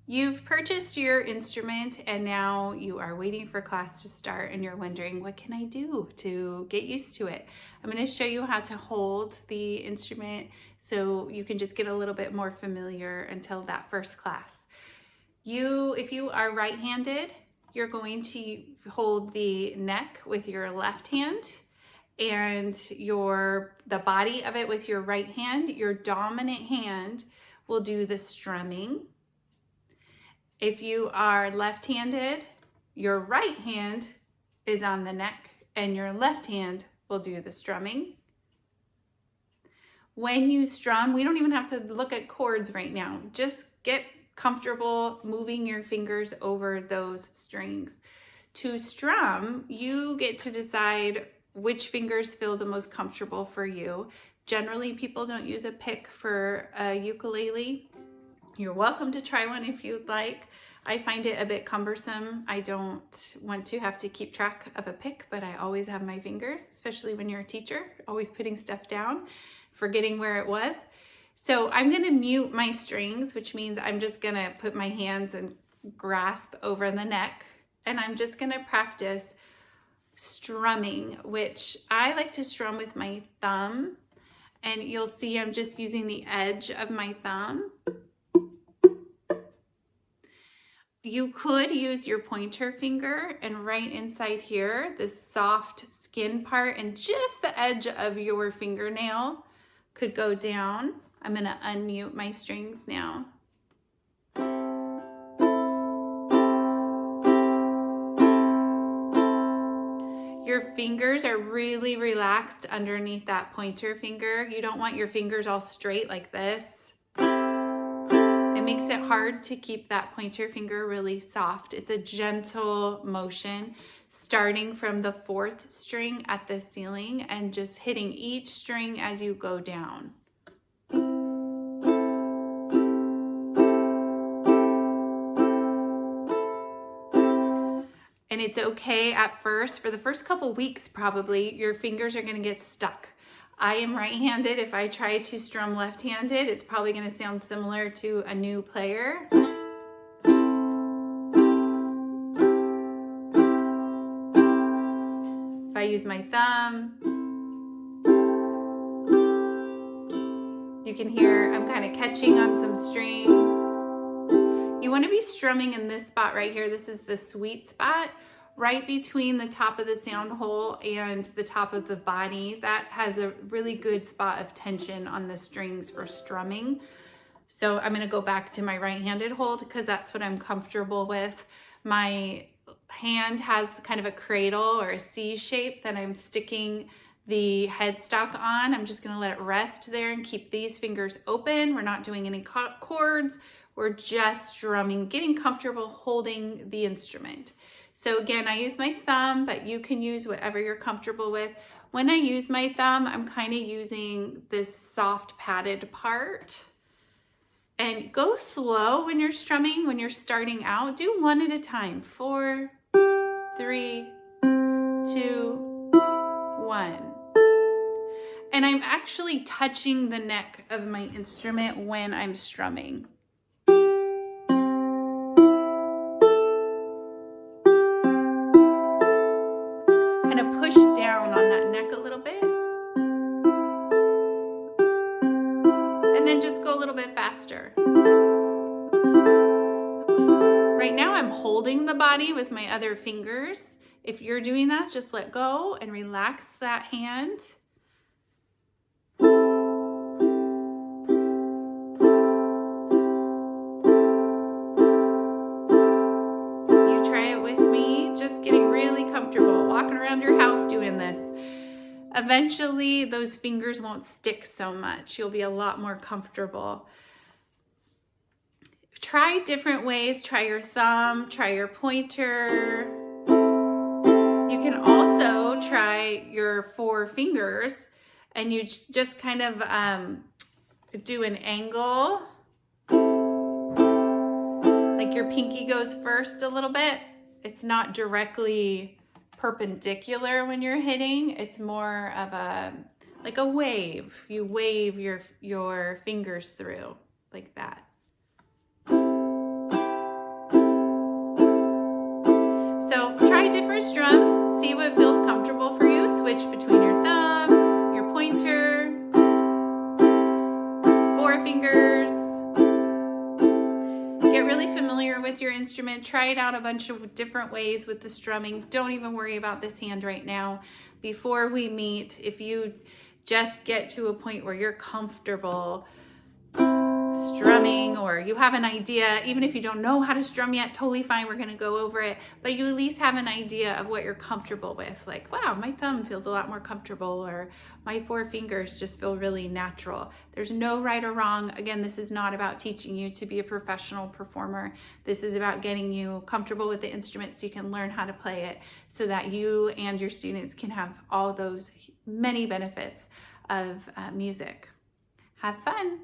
You've purchased your instrument and now you are waiting for class to start and you're wondering, what can I do to get used to it? I'm going to show you how to hold the instrument so you can just get a little bit more familiar until that first class. If you are right-handed, you're going to hold the neck with your left hand and the body of it with your right hand. Your dominant hand will do the strumming. If you are left-handed, your right hand is on the neck and your left hand will do the strumming. When you strum, we don't even have to look at chords right now. Just get comfortable moving your fingers over those strings. To strum, you get to decide which fingers feel the most comfortable for you. Generally, people don't use a pick for a ukulele. You're welcome to try one if you'd like. I find it a bit cumbersome. I don't want to have to keep track of a pick, but I always have my fingers, especially when you're a teacher, always putting stuff down, forgetting where it was. So I'm gonna mute my strings, which means I'm just gonna put my hands and grasp over the neck, and I'm just gonna practice strumming, which I like to strum with my thumb. And you'll see I'm just using the edge of my thumb. You could use your pointer finger and right inside here, this soft skin part and just the edge of your fingernail could go down. I'm gonna unmute my strings now. Your fingers are really relaxed underneath that pointer finger. You don't want your fingers all straight like this. It makes it hard to keep that pointer finger really soft. It's a gentle motion, starting from the 4th string at the ceiling and just hitting each string as you go down. And it's okay at first, for the first couple weeks probably, your fingers are gonna get stuck. I am right-handed. If I try to strum left-handed, it's probably gonna sound similar to a new player. If I use my thumb, you can hear I'm kind of catching on some strings. You wanna be strumming in this spot right here. This is the sweet spot, right between the top of the sound hole and the top of the body. That has a really good spot of tension on the strings for strumming. So I'm gonna go back to my right-handed hold because that's what I'm comfortable with. My hand has kind of a cradle or a C shape that I'm sticking the headstock on. I'm just gonna let it rest there and keep these fingers open. We're not doing any chords. We're just strumming, getting comfortable holding the instrument. So again, I use my thumb, but you can use whatever you're comfortable with. When I use my thumb, I'm kind of using this soft padded part. And go slow when you're strumming, when you're starting out. Do one at a time. 4, 3, 2, 1. And I'm actually touching the neck of my instrument when I'm strumming. Kind of push down on that neck a little bit. And then just go a little bit faster. Right now I'm holding the body with my other fingers. If you're doing that, just let go and relax that hand. You try it with me, just getting really comfortable, walking around your house doing this. Eventually, those fingers won't stick so much. You'll be a lot more comfortable. Try different ways. Try your thumb, try your pointer. You can also try your 4 fingers and you just kind of do an angle. Like your pinky goes first a little bit. It's not directly perpendicular when you're hitting. It's more of like a wave. You wave your fingers through like that. more strums. See what feels comfortable for you. Switch between your thumb, your pointer, forefingers. Get really familiar with your instrument. Try it out a bunch of different ways with the strumming. Don't even worry about this hand right now. Before we meet, if you just get to a point where you're comfortable strumming, or you have an idea, even if you don't know how to strum yet, totally fine, we're going to go over it, but you at least have an idea of what you're comfortable with. Like, wow, my thumb feels a lot more comfortable, or my four fingers just feel really natural. There's no right or wrong. Again, this is not about teaching you to be a professional performer. This is about getting you comfortable with the instrument so you can learn how to play it, so that you and your students can have all those many benefits of music. Have fun.